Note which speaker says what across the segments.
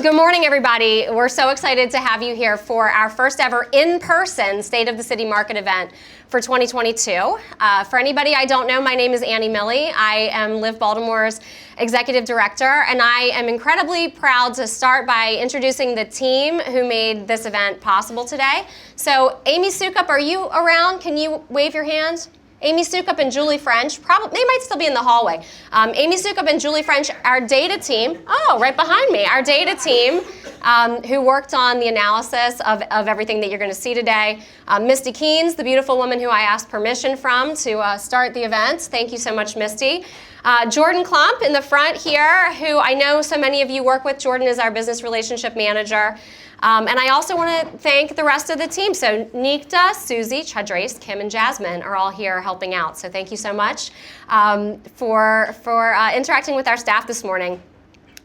Speaker 1: Good morning, everybody. We're so excited to have you here for our first ever in-person State of the City Market event for 2022. For anybody I don't know, my name is Annie Milley. I am Live Baltimore's Executive Director, and I am incredibly proud to start by introducing the team who made this event possible today. So, Amy Sukup, are you around? Can you wave your hand? Amy Sukup and Julie French, they might still be in the hallway. Amy Sukup and Julie French, our data team, right behind me, our data team who worked on the analysis of everything that you're going to see today. Misty Keynes, the beautiful woman who I asked permission from to start the event. Thank you so much, Misty. Jordan Klump in the front here, who I know so many of you work with. Jordan is our business relationship manager. And I also want to thank the rest of the team. So Nikta, Susie, Chadres, Kim, and Jasmine are all here helping out. So thank you so much for interacting with our staff this morning.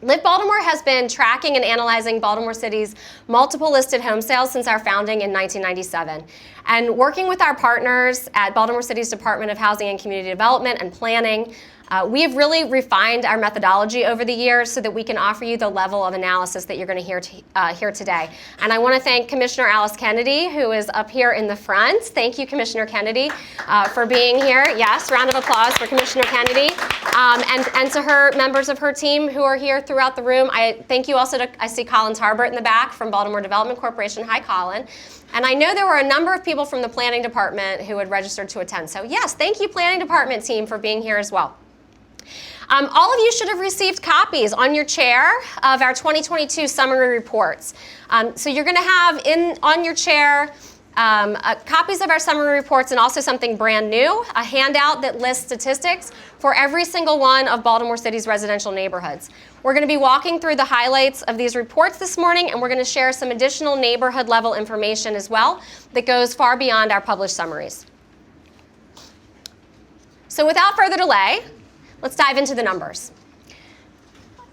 Speaker 1: Live Baltimore has been tracking and analyzing Baltimore City's multiple listed home sales since our founding in 1997. And working with our partners at Baltimore City's Department of Housing and Community Development and Planning, we have really refined our methodology over the years so that we can offer you the level of analysis that you're going to hear today. And I want to thank Commissioner Alice Kennedy, who is up here in the front. Thank you, Commissioner Kennedy, for being here. Yes, round of applause for Commissioner Kennedy. And to her members of her team who are here throughout the room. I thank you also I see Colin Tarbert in the back from Baltimore Development Corporation. Hi, Colin. And I know there were a number of people from the planning department who had registered to attend. So yes, thank you, planning department team, for being here as well. All of you should have received copies on your chair of our 2022 summary reports. So you're going to have on your chair copies of our summary reports and also something brand new, a handout that lists statistics for every single one of Baltimore City's residential neighborhoods. We're going to be walking through the highlights of these reports this morning, and we're going to share some additional neighborhood level information as well that goes far beyond our published summaries. So without further delay, let's dive into the numbers.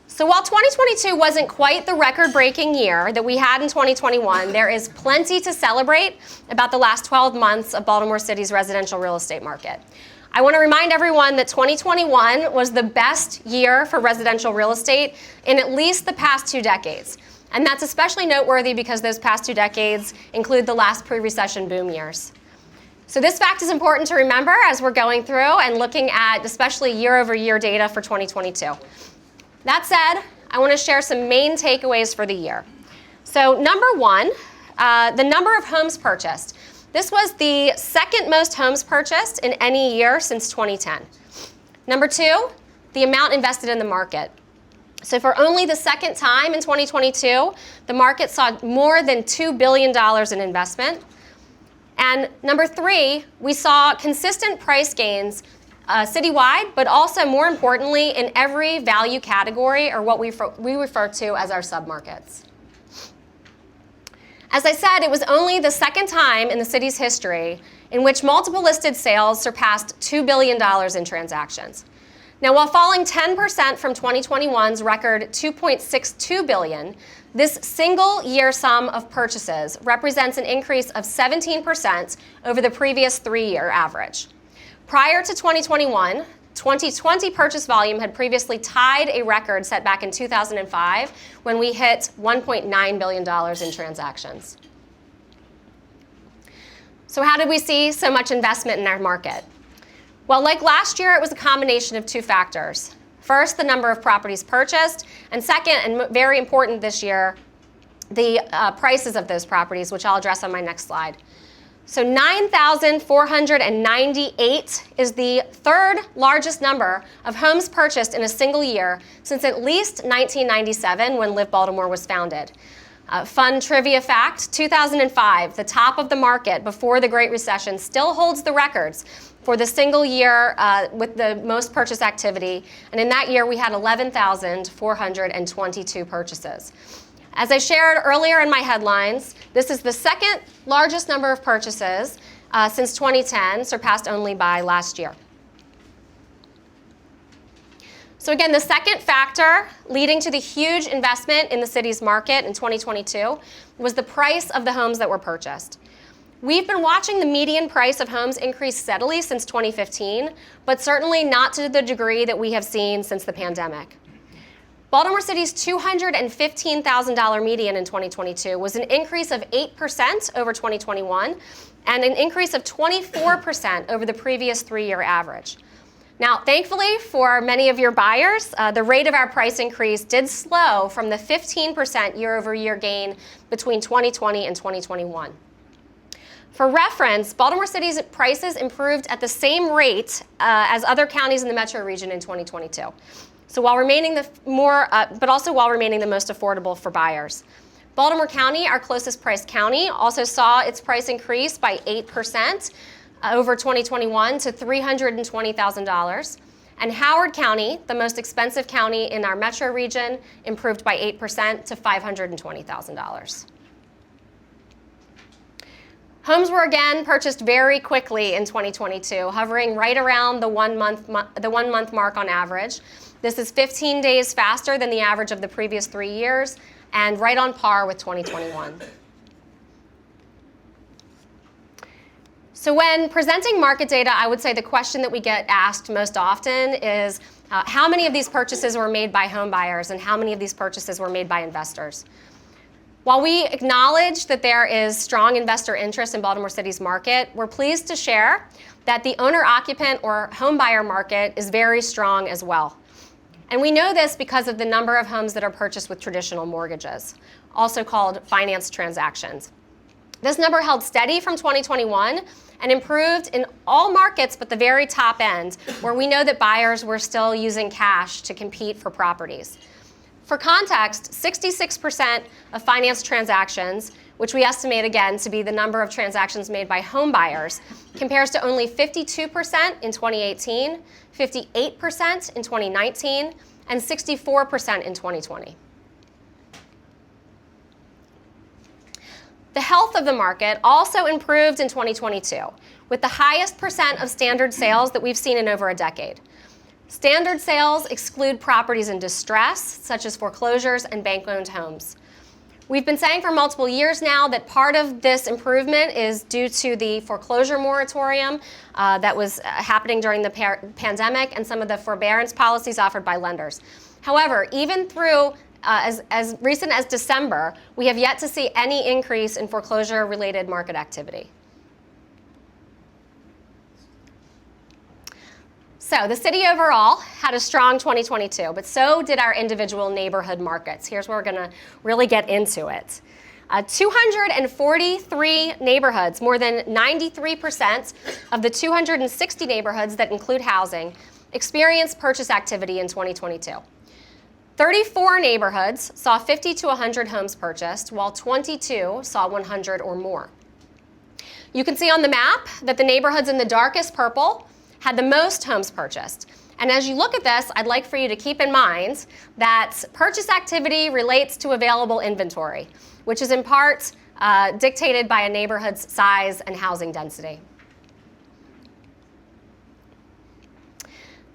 Speaker 1: So while 2022 wasn't quite the record-breaking year that we had in 2021, there is plenty to celebrate about the last 12 months of Baltimore City's residential real estate market. I want to remind everyone that 2021 was the best year for residential real estate in at least the past 2 decades. And that's especially noteworthy because those past 2 decades include the last pre-recession boom years. So this fact is important to remember as we're going through and looking at especially year-over-year data for 2022. That said, I want to share some main takeaways for the year. So number one, the number of homes purchased. This was the second most homes purchased in any year since 2010. Number two, the amount invested in the market. So for only the second time in 2022, the market saw more than $2 billion in investment. And number three, we saw consistent price gains citywide, but also more importantly in every value category, or what we refer to as our submarkets. As I said, it was only the second time in the city's history in which multiple listed sales surpassed $2 billion in transactions. Now, while falling 10% from 2021's record $2.62 billion, this single-year sum of purchases represents an increase of 17% over the previous 3-year average. Prior to 2021, 2020 purchase volume had previously tied a record set back in 2005 when we hit $1.9 billion in transactions. So how did we see so much investment in our market? Well, like last year, it was a combination of 2 factors. First, the number of properties purchased, and second, and very important this year, the prices of those properties, which I'll address on my next slide. So 9,498 is the third largest number of homes purchased in a single year since at least 1997 when Live Baltimore was founded. Fun trivia fact, 2005, the top of the market before the Great Recession, still holds the records for the single year with the most purchase activity. And in that year, we had 11,422 purchases. As I shared earlier in my headlines, this is the second largest number of purchases since 2010, surpassed only by last year. So again, the second factor leading to the huge investment in the city's market in 2022 was the price of the homes that were purchased. We've been watching the median price of homes increase steadily since 2015, but certainly not to the degree that we have seen since the pandemic. Baltimore City's $215,000 median in 2022 was an increase of 8% over 2021 and an increase of 24% over the previous 3-year average. Now, thankfully for many of your buyers, the rate of our price increase did slow from the 15% year-over-year gain between 2020 and 2021. For reference, Baltimore City's prices improved at the same rate as other counties in the metro region in 2022. So while remaining but also while remaining the most affordable for buyers. Baltimore County, our closest priced county, also saw its price increase by 8% over 2021 to $320,000. And Howard County, the most expensive county in our metro region, improved by 8% to $520,000. Homes were again purchased very quickly in 2022, hovering right around the one month mark on average. This is 15 days faster than the average of the previous 3 years and right on par with 2021. So when presenting market data, I would say the question that we get asked most often is how many of these purchases were made by home buyers and how many of these purchases were made by investors? While we acknowledge that there is strong investor interest in Baltimore City's market, we're pleased to share that the owner-occupant or home buyer market is very strong as well. And we know this because of the number of homes that are purchased with traditional mortgages, also called finance transactions. This number held steady from 2021 and improved in all markets but the very top end, where we know that buyers were still using cash to compete for properties. For context, 66% of finance transactions, which we estimate again to be the number of transactions made by home buyers, compares to only 52% in 2018, 58% in 2019, and 64% in 2020. The health of the market also improved in 2022, with the highest percent of standard sales that we've seen in over a decade. Standard sales exclude properties in distress, such as foreclosures and bank-owned homes. We've been saying for multiple years now that part of this improvement is due to the foreclosure moratorium that was happening during the pandemic and some of the forbearance policies offered by lenders. However, even through as recent as December, we have yet to see any increase in foreclosure-related market activity. So the city overall had a strong 2022, but so did our individual neighborhood markets. Here's where we're going to really get into it. 243 neighborhoods, more than 93% of the 260 neighborhoods that include housing, experienced purchase activity in 2022. 34 neighborhoods saw 50 to 100 homes purchased, while 22 saw 100 or more. You can see on the map that the neighborhoods in the darkest purple had the most homes purchased. And as you look at this, I'd like for you to keep in mind that purchase activity relates to available inventory, which is in part dictated by a neighborhood's size and housing density.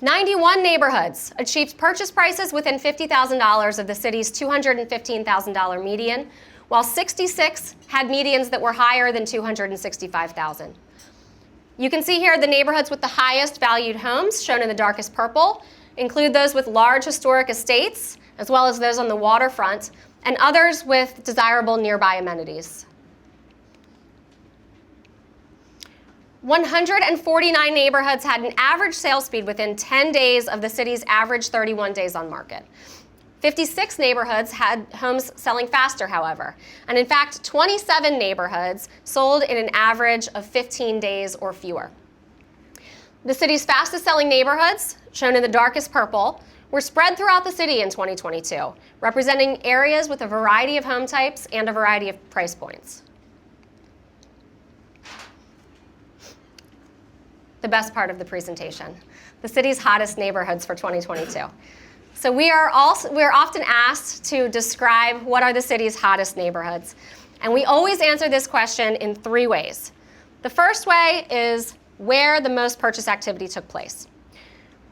Speaker 1: 91 neighborhoods achieved purchase prices within $50,000 of the city's $215,000 median, while 66 had medians that were higher than $265,000. You can see here the neighborhoods with the highest valued homes, shown in the darkest purple, include those with large historic estates, as well as those on the waterfront, and others with desirable nearby amenities. 149 neighborhoods had an average sales speed within 10 days of the city's average 31 days on market. 56 neighborhoods had homes selling faster, however. And in fact, 27 neighborhoods sold in an average of 15 days or fewer. The city's fastest selling neighborhoods, shown in the darkest purple, were spread throughout the city in 2022, representing areas with a variety of home types and a variety of price points. The best part of the presentation, the city's hottest neighborhoods for 2022. So we're often asked to describe what are the city's hottest neighborhoods. And we always answer this question in 3 ways. The first way is where the most purchase activity took place.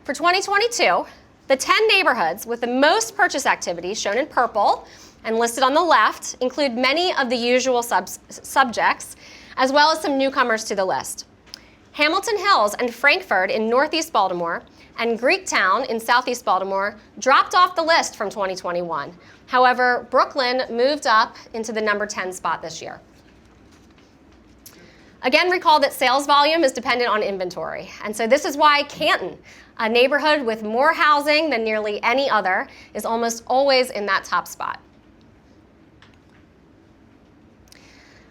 Speaker 1: For 2022, the 10 neighborhoods with the most purchase activity, shown in purple and listed on the left, include many of the usual subjects, as well as some newcomers to the list. Hamilton Hills and Frankford in Northeast Baltimore and Greektown in Southeast Baltimore dropped off the list from 2021. However, Brooklyn moved up into the number 10 spot this year. Again, recall that sales volume is dependent on inventory. And so this is why Canton, a neighborhood with more housing than nearly any other, is almost always in that top spot.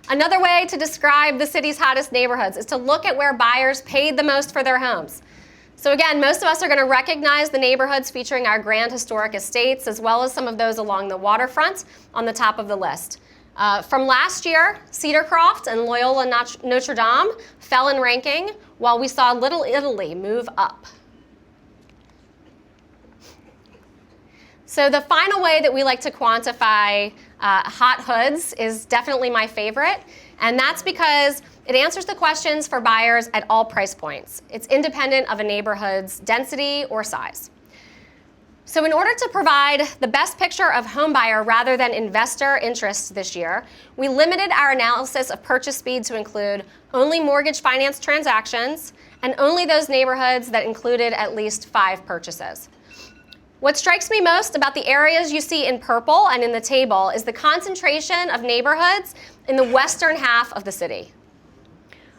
Speaker 1: Another way to describe the city's hottest neighborhoods is to look at where buyers paid the most for their homes. So again, most of us are going to recognize the neighborhoods featuring our grand historic estates, as well as some of those along the waterfront on the top of the list. From last year, Cedarcroft and Loyola Notre Dame fell in ranking, while we saw Little Italy move up. So the final way that we like to quantify hot hoods is definitely my favorite, and that's because it answers the questions for buyers at all price points. It's independent of a neighborhood's density or size. So in order to provide the best picture of home buyer rather than investor interest this year, we limited our analysis of purchase speed to include only mortgage finance transactions and only those neighborhoods that included at least 5 purchases. What strikes me most about the areas you see in purple and in the table is the concentration of neighborhoods in the western half of the city.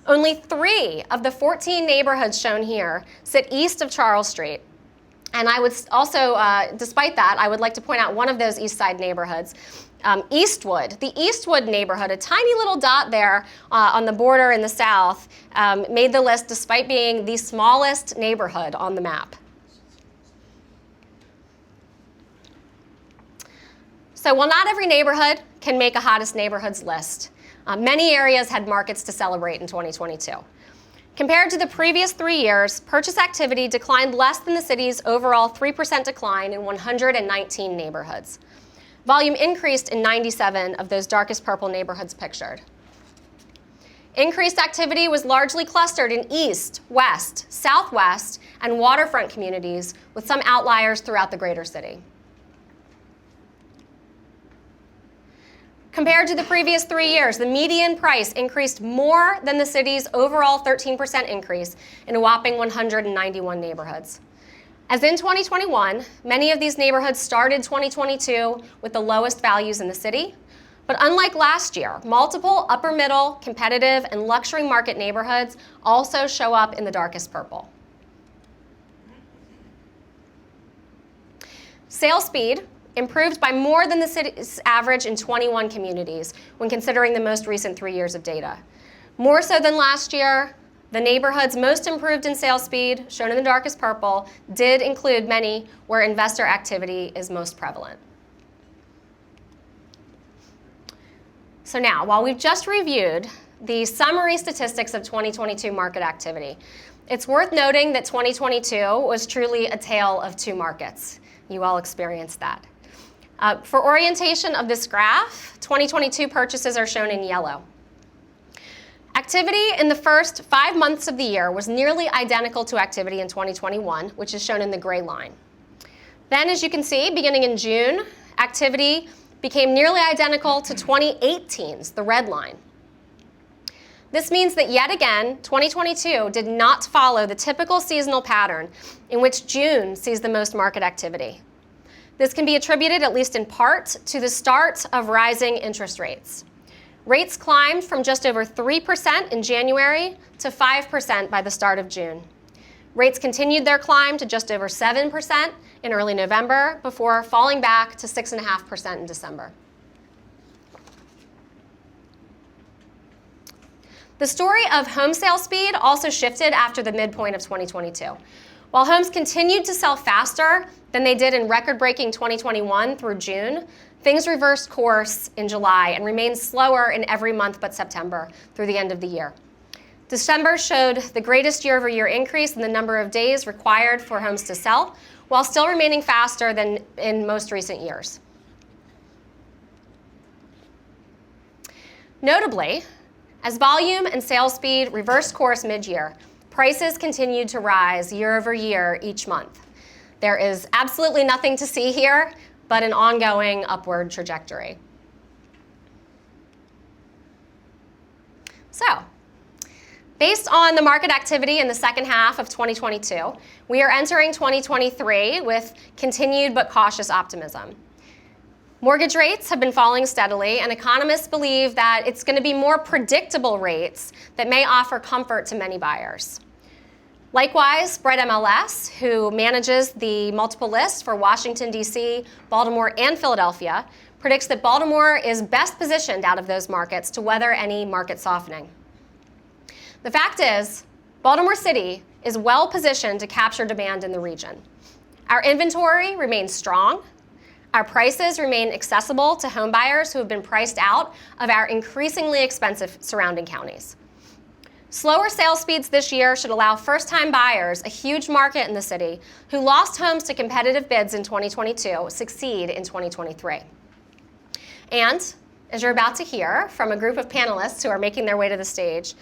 Speaker 1: Only 3 of the 14 neighborhoods shown here sit east of Charles Street. And I would also, despite that, I would like to point out one of those east side neighborhoods, Eastwood. The Eastwood neighborhood, a tiny little dot there on the border in the south, made the list despite being the smallest neighborhood on the map. So while not every neighborhood can make a hottest neighborhoods list, many areas had markets to celebrate in 2022. Compared to the previous 3 years, purchase activity declined less than the city's overall 3% decline in 119 neighborhoods. Volume increased in 97 of those darkest purple neighborhoods pictured. Increased activity was largely clustered in east, west, southwest, and waterfront communities, with some outliers throughout the greater city. Compared to the previous 3 years, the median price increased more than the city's overall 13% increase in a whopping 191 neighborhoods. As in 2021, many of these neighborhoods started 2022 with the lowest values in the city. But unlike last year, multiple upper middle, competitive, and luxury market neighborhoods also show up in the darkest purple. Sales speed improved by more than the city's average in 21 communities when considering the most recent 3 years of data. More so than last year, the neighborhoods most improved in sales speed, shown in the darkest purple, did include many where investor activity is most prevalent. So now, while we've just reviewed the summary statistics of 2022 market activity, it's worth noting that 2022 was truly a tale of 2 markets. You all experienced that. For orientation of this graph, 2022 purchases are shown in yellow. Activity in the first 5 months of the year was nearly identical to activity in 2021, which is shown in the gray line. Then, as you can see, beginning in June, activity became nearly identical to 2018's, the red line. This means that yet again, 2022 did not follow the typical seasonal pattern in which June sees the most market activity. This can be attributed, at least in part, to the start of rising interest rates. Rates climbed from just over 3% in January to 5% by the start of June. Rates continued their climb to just over 7% in early November before falling back to 6.5% in December. The story of home sale speed also shifted after the midpoint of 2022. While homes continued to sell faster than they did in record-breaking 2021 through June, things reversed course in July and remained slower in every month but September through the end of the year. December showed the greatest year-over-year increase in the number of days required for homes to sell, while still remaining faster than in most recent years. Notably, as volume and sales speed reversed course mid-year, prices continued to rise year over year each month. There is absolutely nothing to see here but an ongoing upward trajectory. So, Based on the market activity in the second half of 2022, we are entering 2023 with continued but cautious optimism. Mortgage rates have been falling steadily, and economists believe that it's going to be more predictable rates that may offer comfort to many buyers. Likewise, Bright MLS, who manages the multiple list for Washington, D.C., Baltimore, and Philadelphia, predicts that Baltimore is best positioned out of those markets to weather any market softening. The fact is, Baltimore City is well positioned to capture demand in the region. Our inventory remains strong. Our prices remain accessible to homebuyers who have been priced out of our increasingly expensive surrounding counties. Slower sales speeds this year should allow first-time buyers, a huge market in the city, who lost homes to competitive bids in 2022, succeed in 2023. And, as you're about to hear from a group of panelists who are making their way to the stage,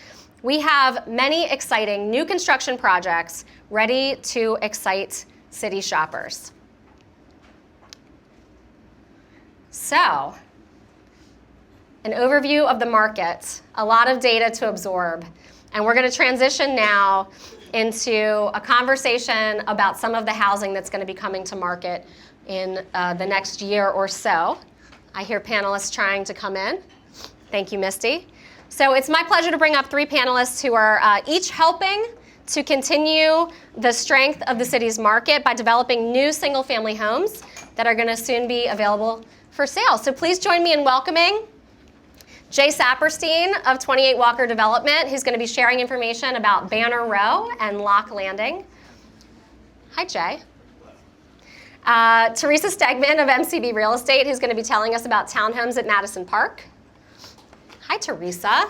Speaker 1: we have many exciting new construction projects ready to excite city shoppers. So, an overview of the market, a lot of data to absorb, and we're going to transition now into a conversation about some of the housing that's going to be coming to market in the next year or so. I hear panelists trying to come in. Thank you, Misty. So it's my pleasure to bring up three panelists who are each helping to continue the strength of the city's market by developing new single-family homes that are going to soon be available for sale. So please join me in welcoming Jay Saperstein of 28 Walker Development, who's going to be sharing information about Banner Row and Lock Landing. Hi, Jay. Teresa Stegman of MCB Real Estate, who's going to be telling us about townhomes at Madison Park. Hi, Teresa.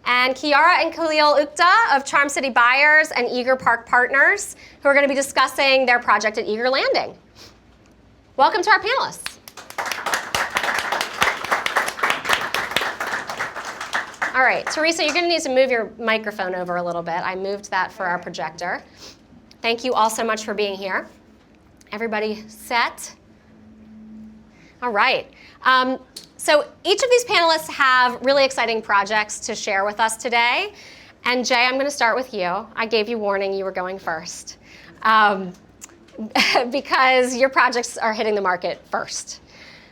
Speaker 1: And Kiara and Khalil Ukta of Charm City Buyers and Eager Park Partners, who are going to be discussing their project at Eager Landing. Welcome to our panelists. All right, Teresa, you're going to need to move your microphone over a little bit. I moved that for our projector. Thank you all so much for being here. Everybody set? All right. So each of these panelists have really exciting projects to share with us today. And Jay, I'm going to start with you. I gave you warning you were going first because your projects are hitting the market first.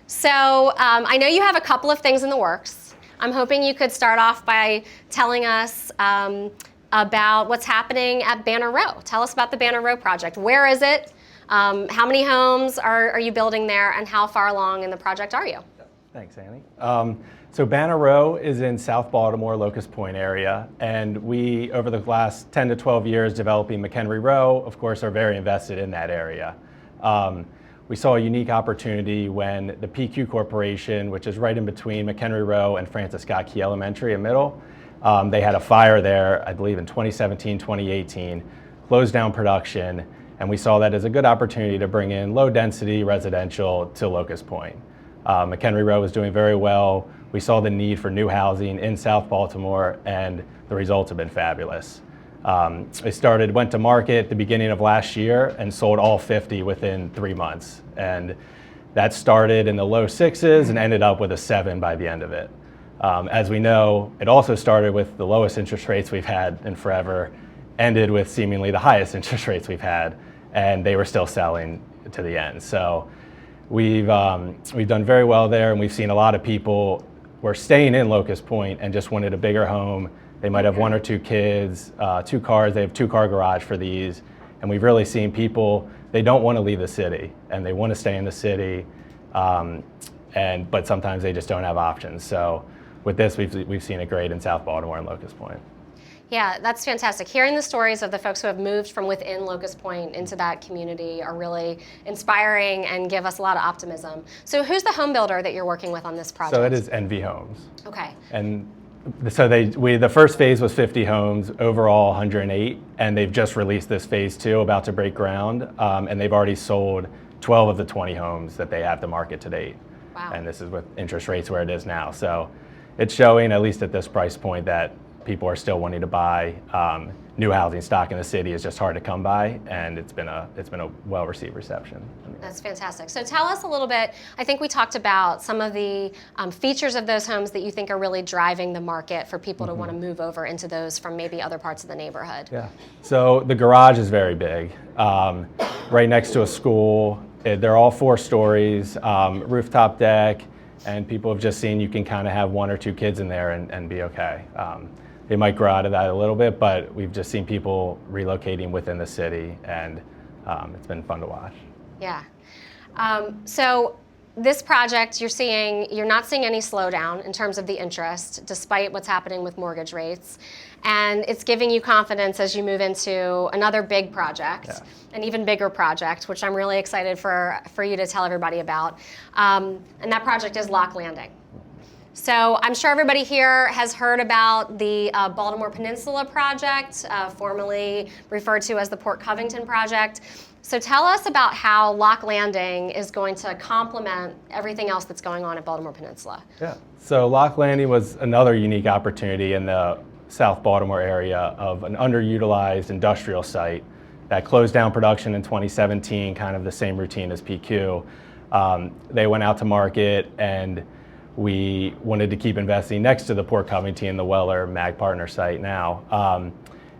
Speaker 1: So I know you have a couple of things in the works. I'm hoping you could start off by telling us about what's happening at Banner Row. Tell us about the Banner Row project. Where is it? How many homes are you building there, and how far along in the project are you?
Speaker 2: Thanks, Annie. So Banner Row is in South Baltimore, Locust Point area, and we, over the last 10 to 12 years developing McHenry Row, of course, are very invested in that area. We saw a unique opportunity when the PQ Corporation, which is right in between McHenry Row and Francis Scott Key Elementary and Middle, they had a fire there, I believe in 2017, 2018, closed down production, and we saw that as a good opportunity to bring in low-density residential to Locust Point. McHenry Row was doing very well. We saw the need for new housing in South Baltimore, and the results have been fabulous. We went to market at the beginning of last year and sold all 50 within 3 months. And that started in the low sixes and ended up with a 7 by the end of it. As we know, it also started with the lowest interest rates we've had in forever, ended with seemingly the highest interest rates we've had, and they were still selling to the end. So we've done very well there, and we've seen a lot of people were staying in Locust Point and just wanted a bigger home. They might have 1 or 2 kids, 2 cars. They have 2-car garage for these. And we've really seen people, they don't want to leave the city, and they want to stay in the city, but sometimes they just don't have options. So with this, we've seen it great in South Baltimore and Locust Point.
Speaker 1: Yeah, that's fantastic. Hearing the stories of the folks who have moved from within Locust Point into that community are really inspiring and give us a lot of optimism. So who's the home builder that you're working with on this project?
Speaker 2: So it is NV Homes.
Speaker 1: Okay.
Speaker 2: And so the first phase was 50 homes, overall 108, and they've just released this phase 2, about to break ground, and they've already sold 12 of the 20 homes that they have to market to date.
Speaker 1: Wow.
Speaker 2: And this is with interest rates where it is now. So it's showing, at least at this price point, that people are still wanting to buy. New housing stock in the city is just hard to come by, and it's been a well-received reception.
Speaker 1: That's fantastic. So tell us a little bit, I think we talked about some of the features of those homes that you think are really driving the market for people to want to move over into those from maybe other parts of the neighborhood.
Speaker 2: Yeah, so the garage is very big. Right next to a school. They're all 4 stories, rooftop deck, and people have just seen you can kind of have 1 or 2 kids in there and be okay. They might grow out of that a little bit, but we've just seen people relocating within the city, and it's been fun to watch.
Speaker 1: Yeah. So this project, you're not seeing any slowdown in terms of the interest, despite what's happening with mortgage rates. And it's giving you confidence as you move into another big project, an even bigger project, which I'm really excited for you to tell everybody about. And that project is Lock Landing. So I'm sure everybody here has heard about the Baltimore Peninsula project, formerly referred to as the Port Covington project. So tell us about how Lock Landing is going to complement everything else that's going on at Baltimore Peninsula.
Speaker 2: Yeah. So Lock Landing was another unique opportunity in the South Baltimore area of an underutilized industrial site that closed down production in 2017, kind of the same routine as PQ. They went out to market, and we wanted to keep investing next to the Port Covington, the Weller Mag Partner site now,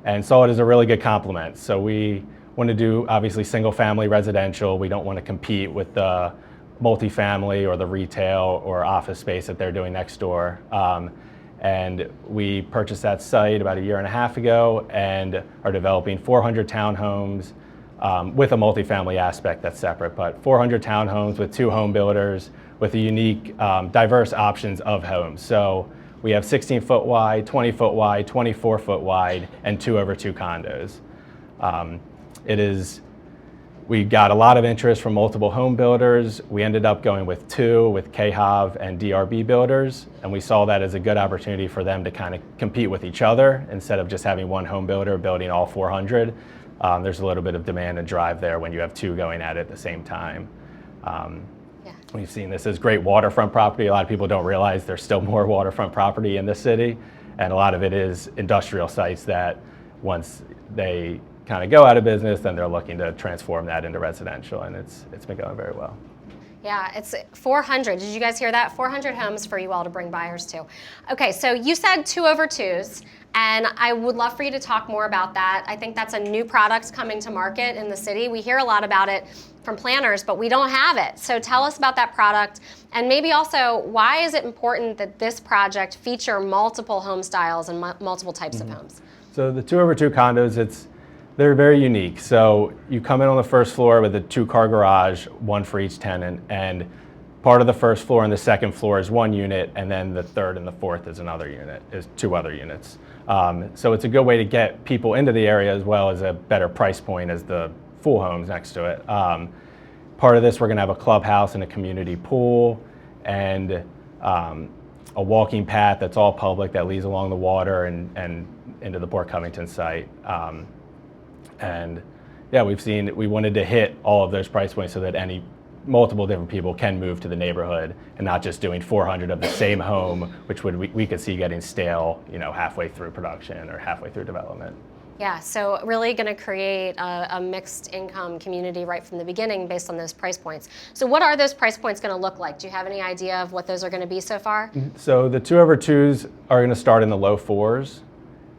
Speaker 2: and saw it as a really good complement. So we want to do obviously single family residential. We don't want to compete with the multifamily or the retail or office space that they're doing next door. And we purchased that site about 1.5 years ago and are developing 400 townhomes with a multifamily aspect that's separate, but 400 townhomes with 2 home builders with a unique, diverse options of homes. So we have 16-foot wide, 20-foot wide, 24-foot wide, and 2 over 2 condos. We got a lot of interest from multiple home builders. We ended up going with 2, with KHOV and DRB builders, and we saw that as a good opportunity for them to kind of compete with each other instead of just having one home builder building all 400. There's a little bit of demand and drive there when you have 2 going at it at the same time. We've seen this as great waterfront property. A lot of people don't realize there's still more waterfront property in the city, and a lot of it is industrial sites that once they kind of go out of business, then they're looking to transform that into residential, and it's been going very well.
Speaker 1: Yeah, it's 400. Did you guys hear that? 400 homes for you all to bring buyers to. Okay, so you said 2 over 2s, and I would love for you to talk more about that. I think that's a new product coming to market in the city. We hear a lot about it from planners, but we don't have it. So tell us about that product, and maybe also why is it important that this project feature multiple home styles and multiple types of homes?
Speaker 2: So the 2 over 2 condos, they're very unique. So you come in on the first floor with a 2-car garage, 1 for each tenant, and part of the first floor and the second floor is 1 unit, and then the third and the fourth is another unit, is 2 other units. So it's a good way to get people into the area as well as a better price point as the full homes next to it. Part of this, we're gonna have a clubhouse and a community pool and a walking path that's all public that leads along the water and into the Port Covington site. And yeah, we wanted to hit all of those price points so that multiple different people can move to the neighborhood and not just doing 400 of the same home, which we could see getting stale, halfway through production or halfway through development.
Speaker 1: Yeah, so really going to create a mixed income community right from the beginning based on those price points. So what are those price points going to look like? Do you have any idea of what those are going to be so far?
Speaker 2: So the 2 over 2s are going to start in the low 4s,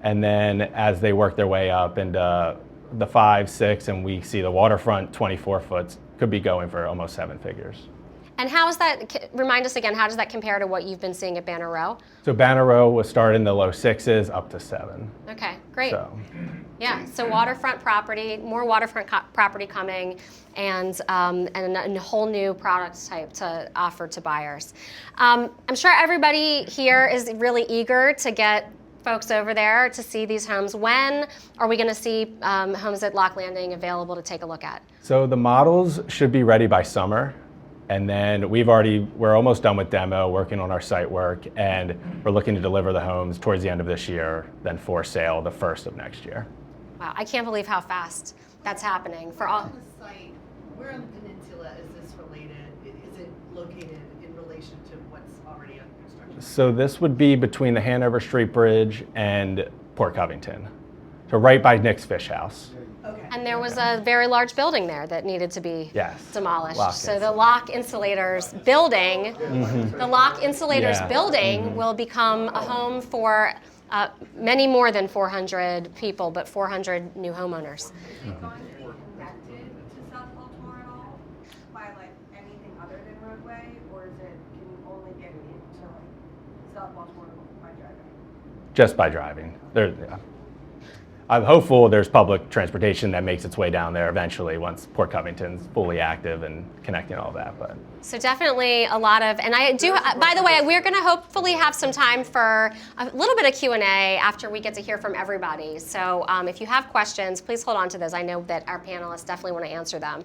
Speaker 2: and then as they work their way up into the 5, 6, and we see the waterfront 24 foot could be going for almost 7 figures.
Speaker 1: And how is that, remind us again, how does that compare to what you've been seeing at Banner Row?
Speaker 2: So Banner Row was started in the low 6s up to 7.
Speaker 1: Okay, great.
Speaker 2: So.
Speaker 1: Yeah, so waterfront property, more waterfront property coming, and a whole new product type to offer to buyers. I'm sure everybody here is really eager to get folks over there to see these homes. When are we going to see homes at Lock Landing available to take a look at?
Speaker 2: So the models should be ready by summer, and then we're almost done with demo, working on our site work, and we're looking to deliver the homes towards the end of this year, then for sale the first of next year.
Speaker 1: Wow, I can't believe how fast that's happening. For all
Speaker 3: on the site, where on the peninsula is this related? Is it located in relation relation to what's already under construction?
Speaker 2: So this would be between the Hanover Street Bridge and Port Covington. So right by Nick's Fish House.
Speaker 3: Okay.
Speaker 1: And there was a very large building there that needed to be
Speaker 2: Yes.
Speaker 1: demolished.
Speaker 2: Lock
Speaker 1: So the Lock Insulators building, the Lock Insulators
Speaker 2: Yeah.
Speaker 1: building will become a home for many more than 400 people, but 400 new homeowners.
Speaker 4: Is it going to be connected to South Baltimore at all by like anything other than roadway, or is it can you only get into like South Baltimore by driving?
Speaker 2: Just by driving. Yeah. I'm hopeful there's public transportation that makes its way down there eventually once Port Covington's fully active and connecting all that. But
Speaker 1: So definitely a lot of, and I do, by the way, we're going to hopefully have some time for a little bit of Q&A after we get to hear from everybody. So if you have questions, please hold on to those. I know that our panelists definitely want to answer them.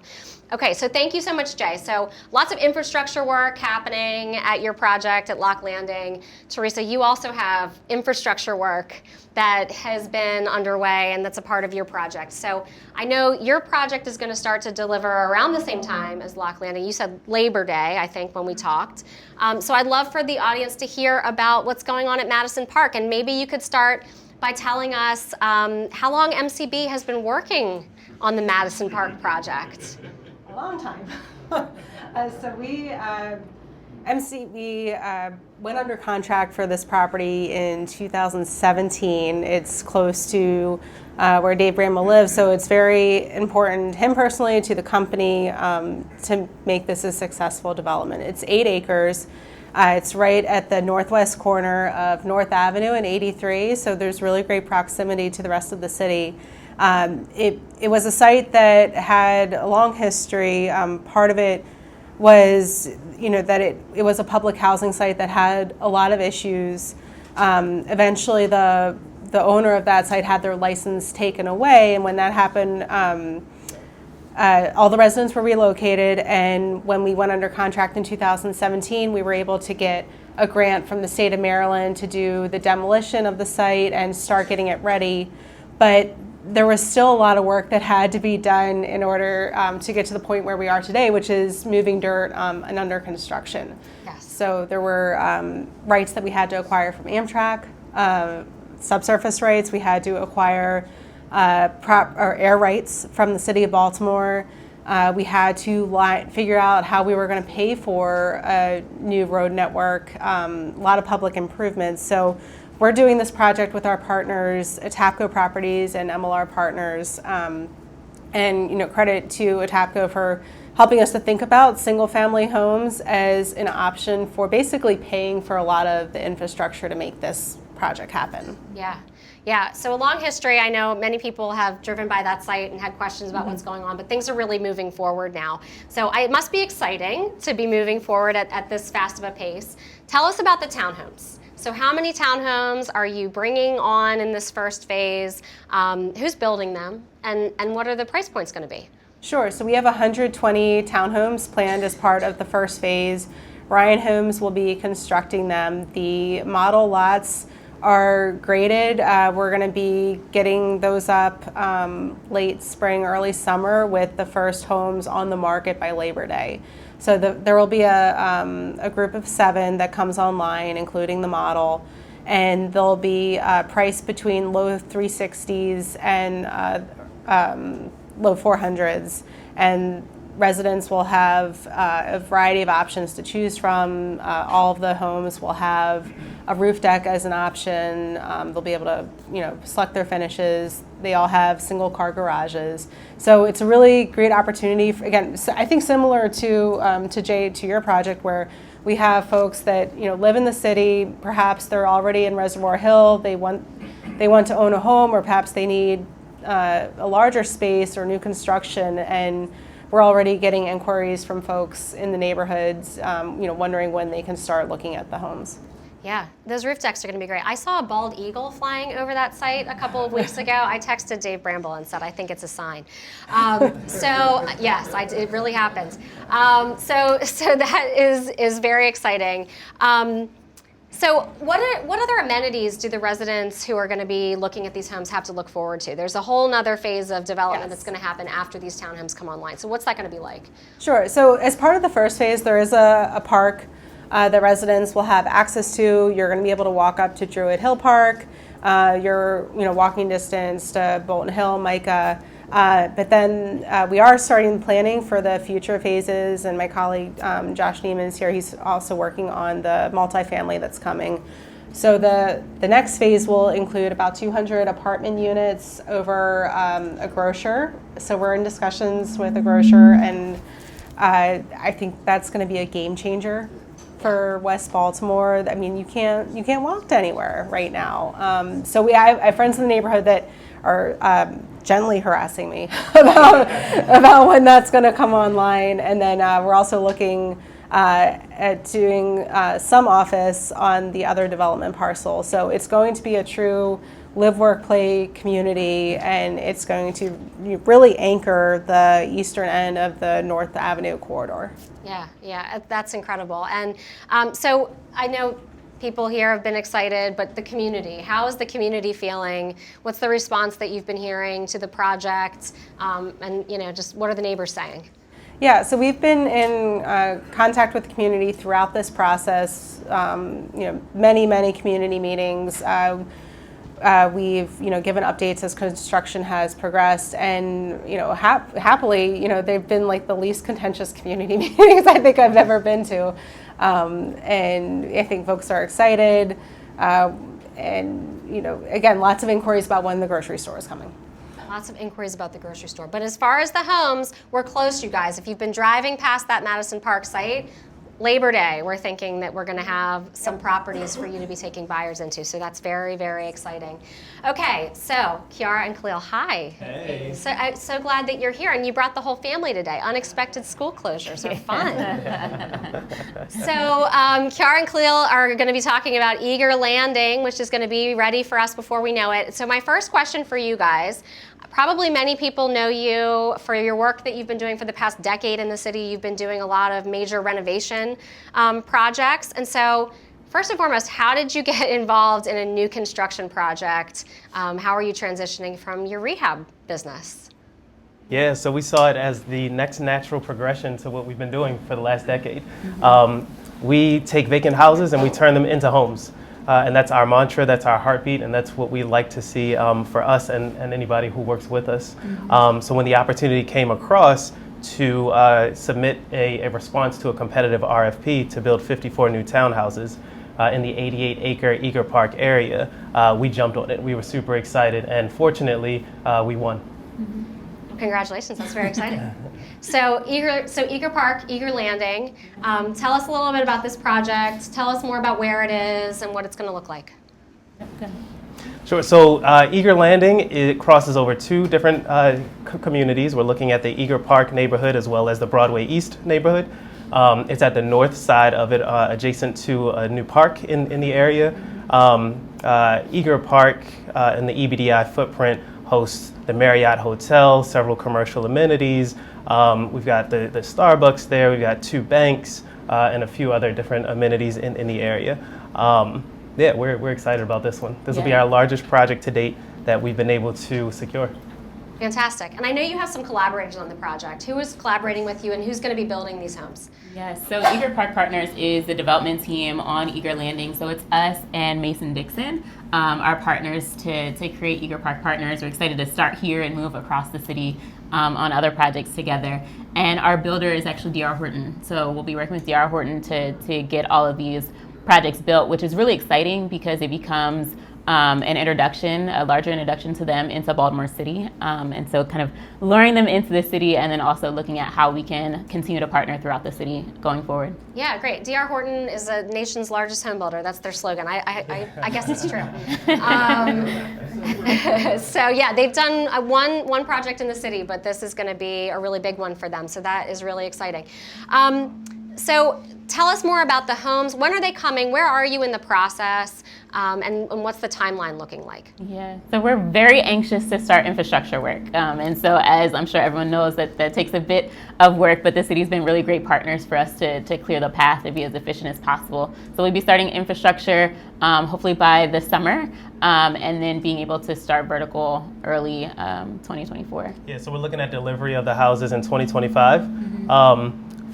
Speaker 1: Okay, so thank you so much, Jay. So lots of infrastructure work happening at your project at Lock Landing. Teresa, you also have infrastructure work that has been underway and that's a part of your project. So I know your project is going to start to deliver around the same time as Lock Landing. You said Labor Day, I think, when we talked. So I'd love for the audience to hear about what's going on at Madison Park, and maybe you could start by telling us how long MCB has been working on the Madison Park project.
Speaker 3: A long time. MCB went under contract for this property in 2017. It's close to where Dave Bramble lives, so it's very important, him personally, to the company, to make this a successful development. It's 8 acres. It's right at the northwest corner of North Avenue and 83, so there's really great proximity to the rest of the city. It was a site that had a long history. Part of it was, that it was a public housing site that had a lot of issues. Eventually, the owner of that site had their license taken away, and when that happened, all the residents were relocated, and when we went under contract in 2017, we were able to get a grant from the state of Maryland to do the demolition of the site and start getting it ready. But there was still a lot of work that had to be done in order to get to the point where we are today, which is moving dirt and under construction.
Speaker 1: Yes.
Speaker 3: So there were rights that we had to acquire from Amtrak, subsurface rights. We had to acquire air rights from the city of Baltimore. We had to figure out how we were going to pay for a new road network, a lot of public improvements. So we're doing this project with our partners, Atapco Properties and MLR Partners, and credit to Atapco for helping us to think about single-family homes as an option for basically paying for a lot of the infrastructure to make this project happen.
Speaker 1: Yeah, so a long history. I know many people have driven by that site and had questions about what's going on, but things are really moving forward now. So it must be exciting to be moving forward at this fast of a pace. Tell us about the townhomes. So how many townhomes are you bringing on in this first phase? Who's building them? And what are the price points going to be?
Speaker 3: Sure. So we have 120 townhomes planned as part of the first phase. Ryan Homes will be constructing them. The model lots are graded. We're going to be getting those up late spring, early summer, with the first homes on the market by Labor Day. So there will be a group of 7 that comes online, including the model, and they'll be priced between low 360s and low 400s. And residents will have a variety of options to choose from. All of the homes will have a roof deck as an option. They'll be able to, select their finishes. They all have single car garages. So it's a really great opportunity. Again, I think similar to Jay, to your project, where we have folks that live in the city. Perhaps they're already in Reservoir Hill. They want to own a home, or perhaps they need a larger space or new construction, and we're already getting inquiries from folks in the neighborhoods, wondering when they can start looking at the homes.
Speaker 1: Yeah, those roof decks are going to be great. I saw a bald eagle flying over that site a couple of weeks ago. I texted Dave Bramble and said, I think it's a sign. So yes, it really happens. So that is very exciting. So what other amenities do the residents who are going to be looking at these homes have to look forward to? There's a whole nother phase of development that's going to happen after these townhomes come online. So what's that going to be like?
Speaker 3: Sure. So as part of the first phase, there is a park the residents will have access to. You're going to be able to walk up to Druid Hill Park. You're walking distance to Bolton Hill, Micah. But then we are starting planning for the future phases, and my colleague Josh Neiman is here. He's also working on the multifamily that's coming. So the next phase will include about 200 apartment units over a grocer. So we're in discussions with a grocer, and I think that's going to be a game changer for West Baltimore. I mean, you can't walk to anywhere right now. So I have friends in the neighborhood that are gently harassing me about when that's going to come online, and then we're also looking at doing some office on the other development parcel. So it's going to be a true live, work, play community, and it's going to really anchor the eastern end of the North Avenue corridor.
Speaker 1: Yeah, that's incredible. And so I know people here have been excited, but the community, how is the community feeling? What's the response that you've been hearing to the project? And just what are the neighbors saying?
Speaker 3: Yeah, so we've been in contact with the community throughout this process. Many community meetings. We've given updates as construction has progressed, and happily they've been like the least contentious community meetings I think I've ever been to, and I think folks are excited, and again, lots of inquiries about when the grocery store is coming.
Speaker 1: Lots of inquiries about the grocery store. But as far as the homes, we're close, you guys. If you've been driving past that Madison Park site, Labor Day, we're thinking that we're going to have some properties for you to be taking buyers into. So that's very, very exciting. Okay, so Kiara and Khalil, hi.
Speaker 2: Hey.
Speaker 1: So I'm so glad that you're here, and you brought the whole family today. Unexpected school closures are fun. So Kiara and Khalil are going to be talking about Eager Landing, which is going to be ready for us before we know it. So my first question for you guys, probably many people know you for your work that you've been doing for the past decade in the city. You've been doing a lot of major renovation projects. And so first and foremost, how did you get involved in a new construction project? How are you transitioning from your rehab business?
Speaker 5: Yeah, so we saw it as the next natural progression to what we've been doing for the last decade. We take vacant houses and we turn them into homes. And that's our mantra, that's our heartbeat, and that's what we like to see for us and anybody who works with us. So when the opportunity came across to submit a response to a competitive RFP to build 54 new townhouses in the 88-acre Eager Park area, we jumped on it. We were super excited, and fortunately, we won.
Speaker 1: Congratulations, that's very exciting. So Eager Park, Eager Landing. Tell us a little bit about this project. Tell us more about where it is and what it's going to look like.
Speaker 5: Sure. So Eager Landing, it crosses over two different communities. We're looking at the Eager Park neighborhood as well as the Broadway East neighborhood. It's at the north side of it, adjacent to a new park in the area. Eager Park in the EBDI footprint hosts the Marriott Hotel, several commercial amenities. We've got the Starbucks there. We've got two banks and a few other different amenities in the area. Yeah, we're excited about this one. This will be our largest project to date that we've been able to secure.
Speaker 1: Fantastic. And I know you have some collaborators on the project. Who is collaborating with you, and who's going to be building these homes?
Speaker 6: Yes, so Eager Park Partners is the development team on Eager Landing. So it's us and Mason Dixon, our partners to create Eager Park Partners. We're excited to start here and move across the city on other projects together. And our builder is actually D.R. Horton. So we'll be working with D.R. Horton to get all of these projects built, which is really exciting because it becomes an introduction, a larger introduction to them into Baltimore City. And so kind of luring them into the city and then also looking at how we can continue to partner throughout the city going forward. Yeah,
Speaker 1: great. D.R. Horton is the nation's largest home builder. That's their slogan. I guess it's true. So yeah, they've done one project in the city, but this is going to be a really big one for them. So that is really exciting. So tell us more about the homes. When are they coming? Where are you in the process? And what's the timeline looking like?
Speaker 6: Yeah, so we're very anxious to start infrastructure work. And so as I'm sure everyone knows, that takes a bit of work, but the city's been really great partners for us to clear the path to be as efficient as possible. So we'll be starting infrastructure hopefully by the summer, and then being able to start vertical early 2024.
Speaker 5: Yeah, so we're looking at delivery of the houses in 2025.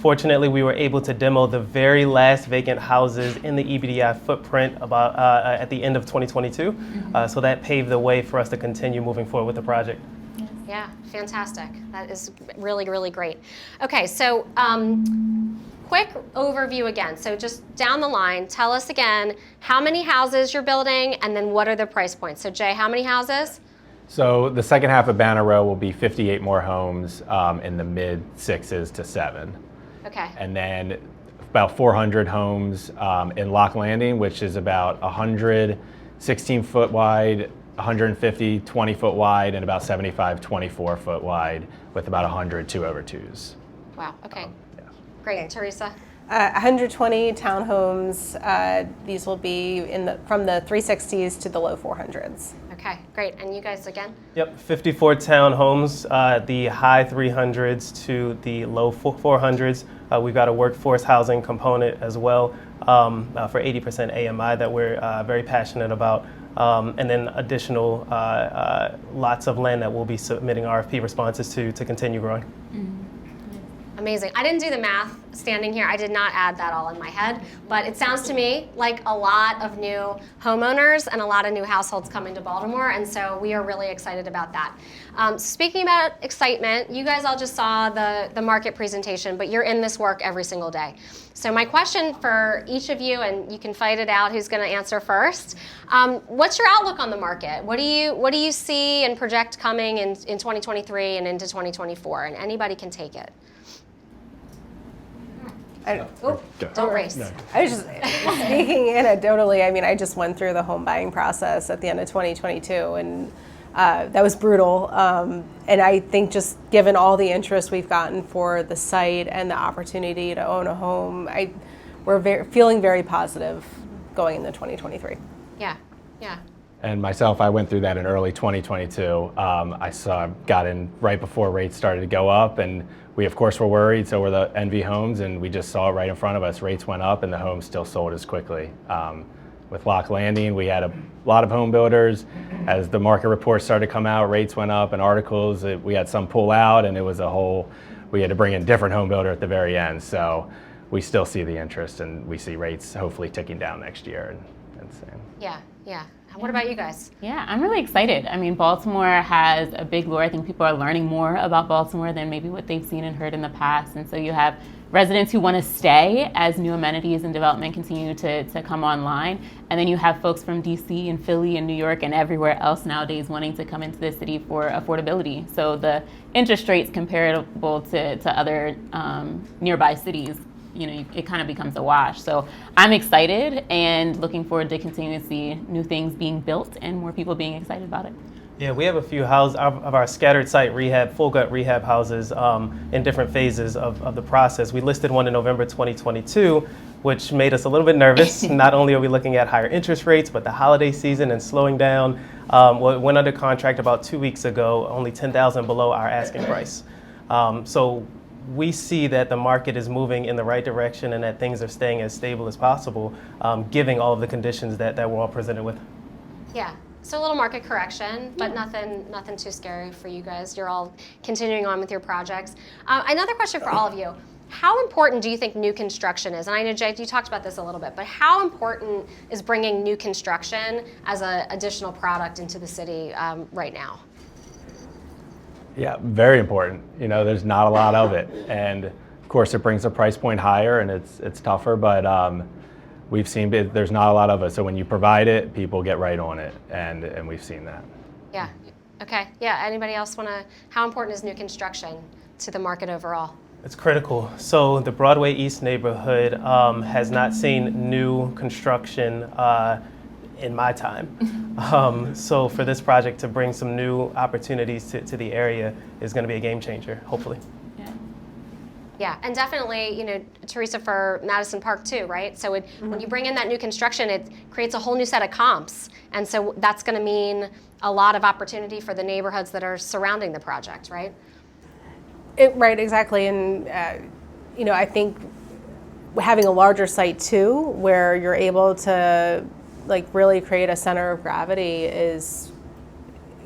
Speaker 5: Fortunately, we were able to demo the very last vacant houses in the EBDI footprint about at the end of 2022. So that paved the way for us to continue moving forward with the project.
Speaker 1: Yeah, fantastic. That is really, really great. Okay, so quick overview again. So just down the line, tell us again how many houses you're building and then what are the price points. So Jay, how many houses?
Speaker 2: So the second half of Banner Row will be 58 more homes in the mid 6s to 7.
Speaker 1: Okay.
Speaker 2: And then about 400 homes in Lock Landing, which is about 100 16-foot wide, 150 20-foot wide, and about 75 24-foot wide, with about 100 2-over-2s.
Speaker 1: Wow. Okay.
Speaker 2: Yeah.
Speaker 1: Great, Teresa.
Speaker 3: 120 townhomes. These will be from the 360s to the low 400s.
Speaker 1: Okay, great. And you guys again?
Speaker 5: Yep, 54 townhomes, the high 300s to the low 400s. We've got a workforce housing component as well for 80% AMI that we're very passionate about. And then additional lots of land that we'll be submitting RFP responses to continue growing.
Speaker 1: Amazing. I didn't do the math standing here. I did not add that all in my head, but it sounds to me like a lot of new homeowners and a lot of new households coming to Baltimore, and so we are really excited about that. Speaking about excitement, you guys all just saw the market presentation, but you're in this work every single day. So my question for each of you, and you can fight it out who's going to answer first, what's your outlook on the market? What do you see and project coming in 2023 and into 2024? And anybody can take it. Don't race.
Speaker 2: No.
Speaker 3: I was just speaking anecdotally. I mean, I just went through the home buying process at the end of 2022, and that was brutal. And I think just given all the interest we've gotten for the site and the opportunity to own a home, we're feeling very positive going into 2023.
Speaker 1: Yeah.
Speaker 2: And myself, I went through that in early 2022. Got in right before rates started to go up, and we of course were worried, so were the NV homes, and we just saw it right in front of us. Rates went up and the homes still sold as quickly. With Lock Landing, we had a lot of home builders. As the market reports started to come out, rates went up, and articles, we had some pull out, and it was we had to bring in a different home builder at the very end. So we still see the interest, and we see rates hopefully ticking down next year.
Speaker 1: Yeah. What about you guys?
Speaker 6: Yeah, I'm really excited. I mean, Baltimore has a big lure. I think people are learning more about Baltimore than maybe what they've seen and heard in the past. And so you have residents who want to stay as new amenities and development continue to come online. And then you have folks from DC and Philly and New York and everywhere else nowadays wanting to come into the city for affordability. So the interest rates comparable to other nearby cities, it kind of becomes a wash. So I'm excited and looking forward to continuing to see new things being built and more people being excited about it.
Speaker 5: Yeah, we have a few houses of our scattered site rehab, full gut rehab houses in different phases of the process. We listed one in November 2022, which made us a little bit nervous. Not only are we looking at higher interest rates, but the holiday season and slowing down. We went under contract about 2 weeks ago, only $10,000 below our asking price. So we see that the market is moving in the right direction and that things are staying as stable as possible, given all of the conditions that we're all presented with.
Speaker 1: Yeah. So a little market correction, but nothing too scary for you guys. You're all continuing on with your projects. Another question for all of you. How important do you think new construction is? And I know, Jay, you talked about this a little bit, but how important is bringing new construction as an additional product into the city right now?
Speaker 2: Yeah, very important. There's not a lot of it, and of course it brings the price point higher, and it's tougher. But we've seen there's not a lot of it. So when you provide it, people get right on it, and we've seen that.
Speaker 1: Yeah. Okay. Yeah. Anybody else want to? How important is new construction to the market overall?
Speaker 5: It's critical. So the Broadway East neighborhood has not seen new construction in my time. So for this project to bring some new opportunities to the area is going to be a game changer, hopefully.
Speaker 1: Yeah, and definitely, Teresa, for Madison Park too, right? So when you bring in that new construction, it creates a whole new set of comps. And so that's going to mean a lot of opportunity for the neighborhoods that are surrounding the project, right?
Speaker 3: Right, exactly. And, I think having a larger site too, where you're able to really create a center of gravity is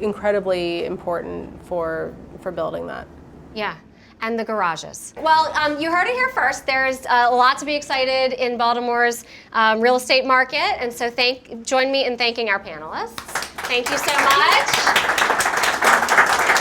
Speaker 3: incredibly important for building that.
Speaker 1: Yeah. and the garages. Well, you heard it here first. There's a lot to be excited in Baltimore's real estate market, and so join me in thanking our panelists. Thank you so much.